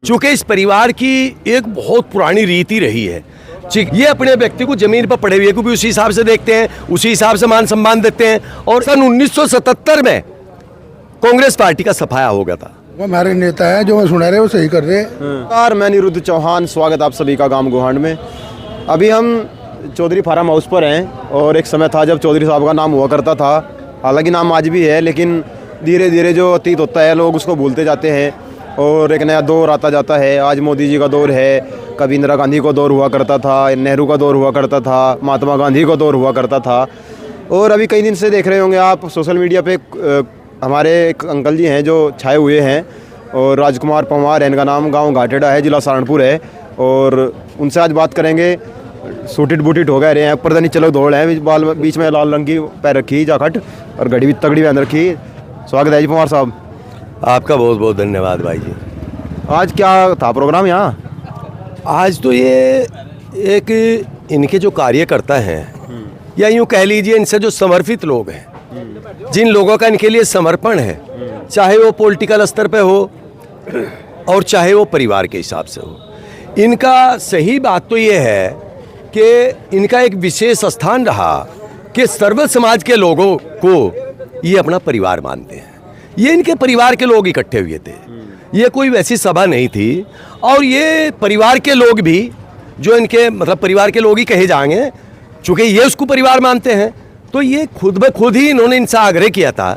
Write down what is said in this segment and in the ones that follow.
चूंकि इस परिवार की एक बहुत पुरानी रीति रही है, ये अपने व्यक्ति को जमीन पर पड़े हुए को भी उसी हिसाब से देखते हैं, उसी हिसाब से मान सम्मान देते हैं। और सन 1977 में कांग्रेस पार्टी का सफाया हो गया था। वो हमारे नेता है, जो सुना रहे वो सही कर रहे हैं। मैं निरुद्ध चौहान, स्वागत आप सभी का गांव गोहांड में। अभी हम चौधरी फार्म हाउस पर हैं और एक समय था जब चौधरी साहब का नाम हुआ करता था। हालांकि नाम आज भी है, लेकिन धीरे धीरे जो अतीत होता है लोग उसको भूलते जाते हैं और एक नया दौर आता जाता है। आज मोदी जी का दौर है, कभी इंदिरा गांधी को दौर हुआ करता था, नेहरू का दौर हुआ करता था, महात्मा गांधी को दौर हुआ करता था। और अभी कई दिन से देख रहे होंगे आप सोशल मीडिया पे हमारे एक अंकल जी हैं जो छाए हुए हैं और राजकुमार पंवार है इनका नाम, गांव घाटेड़ा है, जिला सहारनपुर है। और उनसे आज बात करेंगे। सूटिट बूटिट हो गए रहे हैं, पता नहीं चलो दौड़ है, बाल बीच में लाल रंग की पैर रखी जाकट और घड़ी भी तगड़ी पहन रखी। स्वागत है जी पंवार साहब। आपका बहुत बहुत धन्यवाद भाई जी। आज क्या था प्रोग्राम यहाँ? आज तो ये एक इनके जो कार्यकर्ता हैं या यूँ कह लीजिए इनसे जो समर्पित लोग हैं, जिन लोगों का इनके लिए समर्पण है, चाहे वो पॉलिटिकल स्तर पे हो और चाहे वो परिवार के हिसाब से हो, इनका सही बात तो ये है कि इनका एक विशेष स्थान रहा कि सर्व समाज के लोगों को ये अपना परिवार मानते हैं। ये इनके परिवार के लोग इकट्ठे हुए थे, ये कोई वैसी सभा नहीं थी। और ये परिवार के लोग भी जो इनके मतलब परिवार के लोग ही कहे जाएंगे, चूँकि ये उसको परिवार मानते हैं, तो ये खुद ब खुद ही इन्होंने इनसे आग्रह किया था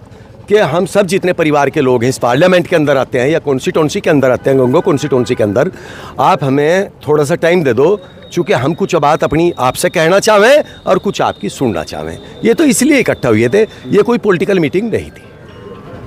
कि हम सब जितने परिवार के लोग हैं इस पार्लियामेंट के अंदर आते हैं या कॉन्स्टिट्यूंसी के अंदर आते हैं, गंगो कॉन्स्टिट्यूंसी के अंदर, आप हमें थोड़ा सा टाइम दे दो, चूँकि हम कुछ बात अपनी आपसे कहना चाहें और कुछ आपकी सुनना चाहें। ये तो इसलिए इकट्ठा हुए थे, ये कोई पॉलिटिकल मीटिंग नहीं थी।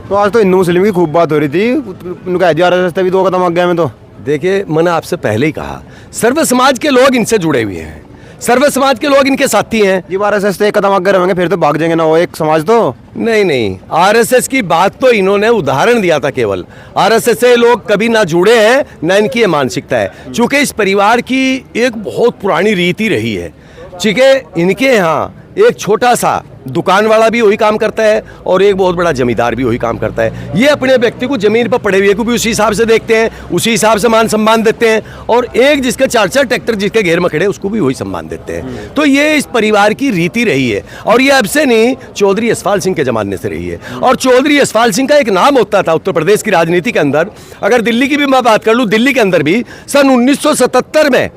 तो आज तो हिंदू मुस्लिम की खूब बात हो रही थी, उनका RSS भी 2 कदम आगे में। तो देखिए, मैंने आपसे पहले ही कहा, सर्व समाज के लोग इनसे जुड़े हुए हैं, सर्व समाज के लोग इनके साथी हैं। ये RSS से 1 कदम आगे रहेंगे फिर तो भाग जाएंगे ना वो एक समाज। तो नहीं, RSS की बात तो इन्होंने उदाहरण दिया था केवल। RSS से लोग कभी ना जुड़े हैं, ना इनकी ये मानसिकता है। चूँकि इस परिवार की एक बहुत पुरानी रीति रही है, चूँकि इनके यहाँ एक छोटा सा दुकान वाला भी वही काम करता है और एक बहुत बड़ा जमींदार भी वही काम करता है। ये अपने व्यक्ति को जमीन पर पड़े हुए को भी उसी हिसाब से देखते हैं, उसी हिसाब से मान सम्मान देते हैं। और एक जिसके 4 ट्रैक्टर जिसके घेर में खड़े उसको भी वही सम्मान देते हैं। तो ये इस परिवार की रीति रही है और ये अब से नहीं, चौधरी यशपाल सिंह के जमाने से रही है। और चौधरी यशपाल सिंह का एक नाम होता था उत्तर प्रदेश की राजनीति के अंदर। अगर दिल्ली की भी मैं बात कर लूँ, दिल्ली के अंदर भी सन 1977 में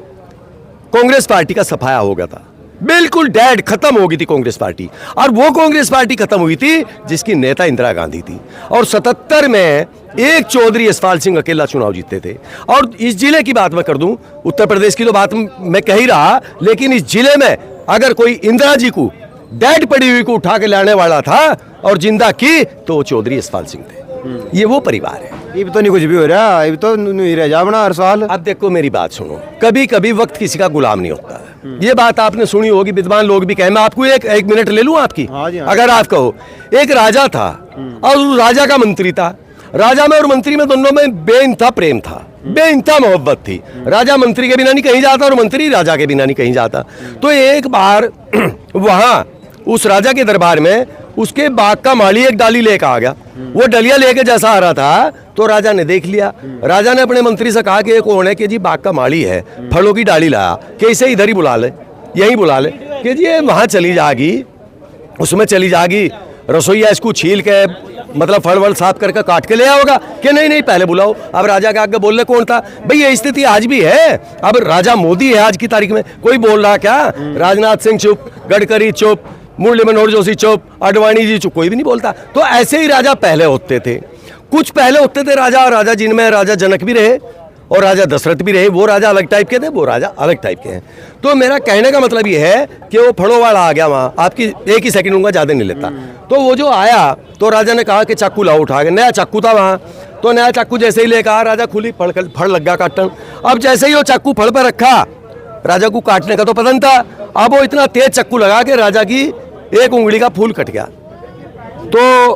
कांग्रेस पार्टी का सफाया हो गया था, बिल्कुल डेड खत्म हो गई थी कांग्रेस पार्टी। और वो कांग्रेस पार्टी खत्म हुई थी जिसकी नेता इंदिरा गांधी थी। और 77 में एक चौधरी यशपाल सिंह अकेला चुनाव जीतते थे। और इस जिले की बात मैं कर दूं, उत्तर प्रदेश की तो बात मैं कह ही रहा, लेकिन इस जिले में अगर कोई इंदिरा जी को डेड पड़ी हुई को उठा के लाने वाला था और जिंदा की तो वो चौधरी यशपाल सिंह थे। ये वो परिवार है। ये तो नहीं कुछ भी हो रहा, ये तो नहीं रह जा बना हर साल। अब देखो मेरी बात सुनो, कभी कभी वक्त किसी का गुलाम नहीं होता है। ये बात आपने सुनी होगी, विद्वान लोग भी कहे। मैं आपको एक मिनट ले लूं आपकी। हाँ जी, हाँ। अगर आप कहो, एक राजा था और उस राजा का मंत्री था। राजा में और मंत्री में दोनों में बेइंतहा प्रेम था, बेइंतहा मोहब्बत थी। राजा मंत्री के बिना नहीं कहीं जाता और मंत्री राजा के बिना नहीं कहीं जाता। तो एक बार वहां उस राजा के दरबार में उसके बाग का माली एक डाली लेकर आ गया। वो डलिया लेके जैसा आ रहा था तो राजा ने देख लिया। राजा ने अपने मंत्री से कहा कि ये कौन है? कि जी बाग का माली है, फलों की डाली लाया, कि इसे इधर ही बुला ले, यहीं बुला ले। कि जी ये वहाँ चली जाएगी, उसमें चली जाएगी, रसोईया इसको छील के मतलब फल वल साफ करके काट के ले आओगा। कि नहीं पहले बुलाओ। अब राजा के आगे बोलने कौन था भाई? ये स्थिति आज भी है। अब राजा मोदी है आज की तारीख में, कोई बोल रहा क्या? राजनाथ सिंह चुप, गडकरी चुप, मुरली मनोहर जोशी चुप, आडवाणी जी चुप, कोई भी नहीं बोलता। तो ऐसे ही राजा पहले होते थे। कुछ पहले होते थे राजा, और राजा जिनमें राजा जनक भी रहे और राजा दशरथ भी रहे। वो राजा अलग टाइप के थे, वो राजा अलग टाइप के हैं। तो मेरा कहने का मतलब ये है कि वो फड़ों वाला आ गया वहाँ, आपकी एक ही सेकंड लूंगा, ज़्यादा नहीं लेता। तो वो जो आया तो राजा ने कहा कि चाकू लाओ उठा के। नया चाकू था वहाँ, तो नया चाकू जैसे ही लेकर राजा खुली फड़ लग गया काटन। अब जैसे ही वो चाकू फड़ पर रखा, राजा को काटने का तो पता था। अब वो इतना तेज चाकू लगा के राजा की एक उंगली का फूल कट गया। तो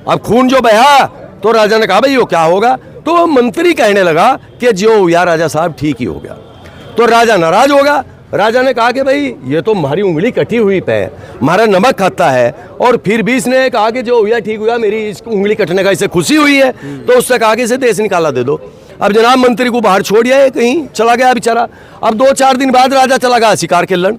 अब खून जो बहा तो राजा ने कहा भाई वो क्या होगा? तो मंत्री कहने लगा कि जो हुआ राजा साहब ठीक ही हो गया। तो राजा नाराज होगा। राजा ने कहा कि भाई ये तो हमारी उंगली कटी हुई पे, हमारा नमक खाता है, और फिर भी इसने कहा कि जो हुआ ठीक हुआ, मेरी इस उंगली कटने का इसे खुशी हुई है। तो उससे कहा कि इसे देश निकाला दे दो। अब जनाब मंत्री को बाहर छोड़ दिया, कहीं चला गया बेचारा। अब 2-4 दिन बाद राजा चला गया शिकार खेलन।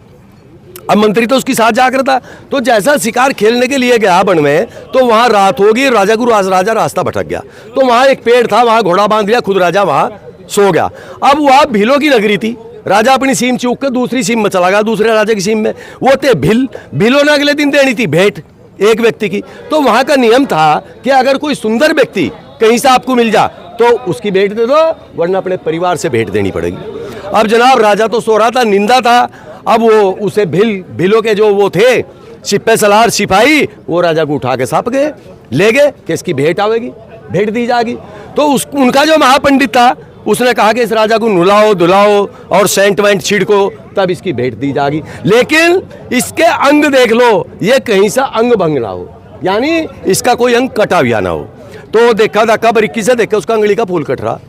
अब मंत्री तो उसकी साथ जाकर था, तो जैसा शिकार खेलने के लिए गया वन में, तो वहां रात होगी, राजा को राजा रास्ता भटक गया। तो वहां एक पेड़ था, वहां घोड़ा बांध दिया, खुद राजा वहां सो गया। अब वहां भीलों की नगरी थी, राजा अपनी सीम चूक कर दूसरी सीम में चला गया, दूसरे राजा की सीम में। वो थे भीलों ने अगले दिन देनी थी भेंट एक व्यक्ति की। तो वहां का नियम था कि अगर कोई सुंदर व्यक्ति कहीं से आपको मिल जा तो उसकी भेंट दे दो, वरना अपने परिवार से भेंट देनी पड़ेगी। अब जनाब राजा तो सो रहा था, निंदा था। अब वो उसे भीलों के जो वो थे सिप्पे सलार सिपाही, वो राजा को उठा के साप गए, ले गए कि इसकी भेंट आवेगी, भेंट दी जाएगी। तो उनका जो महापंडित था उसने कहा कि इस राजा को नुलाओ धुलाओ और सेंट वेंट छिड़को, तब इसकी भेंट दी जाएगी। लेकिन इसके अंग देख लो, ये कहीं से अंग भंग ना हो, यानी इसका कोई अंग कटा हुआ ना हो। तो देखा धक्का बरीकी से देखा, उसका अंगली का फूल कट रहा।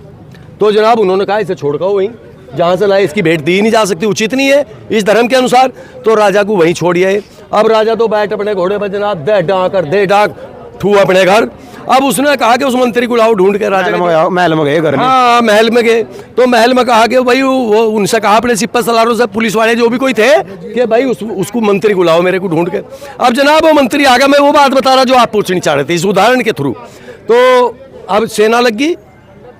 तो जनाब उन्होंने कहा इसे छोड़ दो, वहीं जहां से लाए, इसकी भेंट दी नहीं जा सकती, उचित नहीं है इस धर्म के अनुसार। तो राजा को वहीं छोड़िए। अब राजा तो बैठ अपने घोड़े पर जनाब दे डाक ठू अपने घर। अब उसने कहा कि उस मंत्री को लाओ ढूंढ के। राजा महल में गए घर में। हाँ महल में गए। तो महल में कहा कि भाई वो उनसे कहा अपने सिप्पा सलारों से, पुलिस वाले जो भी कोई थे, कि भाई उसको मंत्री को लाओ मेरे को ढूंढ के। अब जनाब वो मंत्री आ गया। मैं वो बात बता रहा जो आप पूछनी चाह रहे थे इस उदाहरण के थ्रू। तो अब सेना लग गई,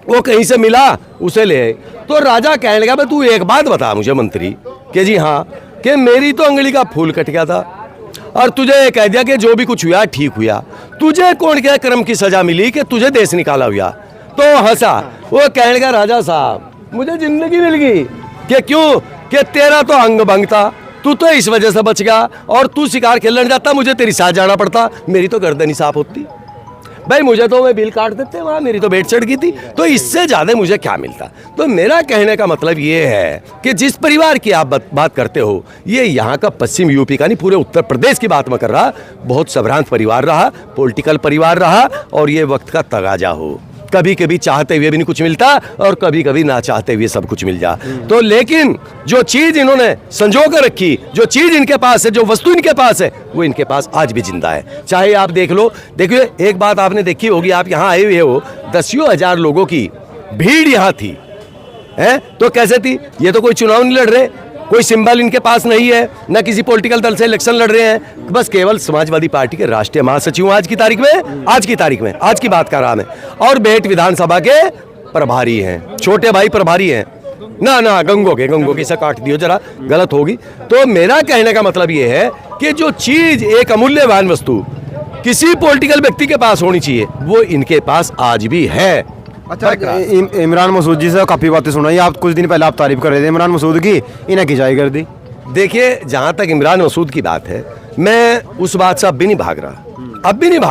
वो कहीं से मिला, उसे ले आए। तो राजा कहने लगा, भाई तू एक बात बता मुझे मंत्री, कि जी हाँ, कि मेरी तो अंगली का फूल कट गया था और तुझे ये कह दिया कि जो भी कुछ हुआ ठीक हुआ, तुझे कौन क्या कर्म की सजा मिली कि तुझे देश निकाला हुआ। तो हंसा। वो कहने लगा, राजा साहब मुझे जिंदगी मिल गई। कि क्यों? कि तेरा तो अंग भंग था, तू तो इस वजह से बच गया, और तू शिकार खेलने जाता, मुझे तेरी साथ जाना पड़ता, मेरी तो गर्दन ही साफ होती भाई, मुझे तो वे बिल काट देते वहाँ, मेरी तो भेंट चढ़ गई थी, तो इससे ज़्यादा मुझे क्या मिलता। तो मेरा कहने का मतलब ये है कि जिस परिवार की आप बात करते हो, ये यहाँ का पश्चिम यूपी का नहीं, पूरे उत्तर प्रदेश की बात मैं कर रहा, बहुत संभ्रांत परिवार रहा, पॉलिटिकल परिवार रहा, और ये वक्त का तगाजा हो। कभी कभी चाहते हुए भी नहीं कुछ मिलता, और कभी कभी ना चाहते हुए सब कुछ मिल जा। तो लेकिन जो चीज़ इन्होंने संजो कर रखी, जो चीज़ इनके पास है, जो वस्तु इनके पास है, वो इनके पास आज भी जिंदा है। चाहे आप देख लो, देखिए एक बात आपने देखी होगी, आप यहाँ आए हुए हो, 10,000 लोगों की भीड़ यहाँ थी, है तो कैसे थी? ये तो कोई चुनाव नहीं लड़ रहे, कोई सिंबल इनके पास नहीं है, न किसी पॉलिटिकल दल से इलेक्शन लड़ रहे हैं, बस केवल समाजवादी पार्टी के राष्ट्रीय महासचिव आज की तारीख में आज की बात कर रहा मैं, और बेट विधानसभा के प्रभारी हैं, छोटे भाई प्रभारी हैं। ना गंगो की से काट दियो, जरा गलत होगी। तो मेरा कहने का मतलब ये है कि जो चीज एक अमूल्यवान वस्तु किसी पॉलिटिकल व्यक्ति के पास होनी चाहिए, वो इनके पास आज भी है। अच्छा, इमरान मसूद जी से काफ़ी बातें सुनाई आप, कुछ दिन पहले आप तारीफ कर रहे थे इमरान मसूद की, इन्हें खिंचाई कर दी। देखिए जहाँ तक इमरान मसूद की बात है, मैं उस बात से अब भी नहीं भाग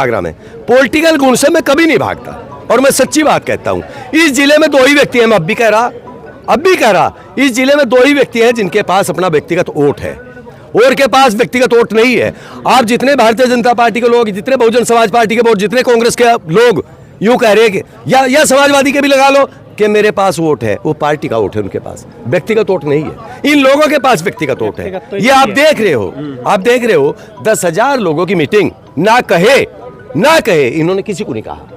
रहा, मैं पॉलिटिकल गुण से मैं कभी नहीं भागता, और मैं सच्ची बात कहता हूँ। इस जिले में 2 ही व्यक्ति हैं, मैं अब भी कह रहा, इस जिले में 2 ही व्यक्ति हैं जिनके पास अपना व्यक्तिगत वोट है, और के पास व्यक्तिगत वोट नहीं है। आप जितने भारतीय जनता पार्टी के लोग, जितने बहुजन समाज पार्टी के वोट, जितने कांग्रेस के लोग यूं कह रहे हैं कि या समाजवादी के भी लगा लो कि मेरे पास वोट है, वो पार्टी का वोट है, उनके पास व्यक्तिगत वोट नहीं है। इन लोगों के पास व्यक्तिगत वोट है। ये आप देख रहे हो 10,000 लोगों की मीटिंग, ना कहे इन्होंने किसी को नहीं कहा,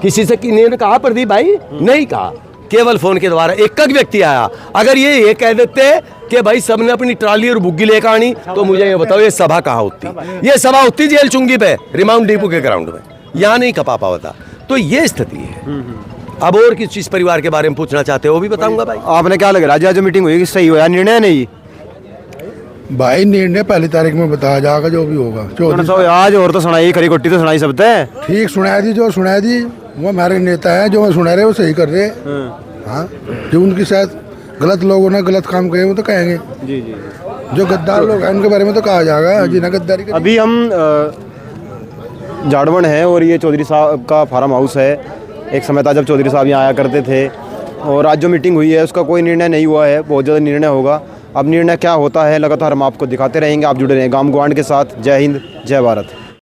किसी से इन्होंने कहा प्रदीप भाई नहीं कहा, केवल फोन के द्वारा एक व्यक्ति आया। अगर ये कह देते कि भाई सबने अपनी ट्राली और बुग्गी लेकर आनी, तो मुझे ये बताओ ये सभा कहाँ होती? ये सभा होती जेल चुंगी पे, रिमाउंड डिपो के ग्राउंड में, यहाँ नहीं खपा पाता। तो ये स्थिति है। अब और किस चीज परिवार के बारे में पूछना चाहते हो, वो भी बताऊंगा भाई। आपने क्या लग रहा है, जो मीटिंग हुई सही हुआ निर्णय नहीं? भाई निर्णय 1 तारीख में बताया जाएगा, जो भी होगा। तो आज और तो सुनाई, खरी खोटी तो सुनाई सब है ठीक, सुनाई दी जो सुनाई दी, वो हमारे नेता है, जो सुना रहे वो सही कर रहे। हाँ, जो उनकी शायद गलत लोगों ने गलत काम किए वो तो कहेंगे जी। जो गद्दार लोग हैं उनके बारे में तो कहा जाएगा जिन्हें गद्दारी। अभी हम जाड़वण है, और ये चौधरी साहब का फार्म हाउस है। एक समय था जब चौधरी साहब यहाँ आया करते थे, और आज जो मीटिंग हुई है उसका कोई निर्णय नहीं हुआ है, बहुत ज़्यादा निर्णय होगा। अब निर्णय क्या होता है लगातार हम आपको दिखाते रहेंगे। आप जुड़े रहें गाम गुहांड के साथ। जय हिंद, जय भारत।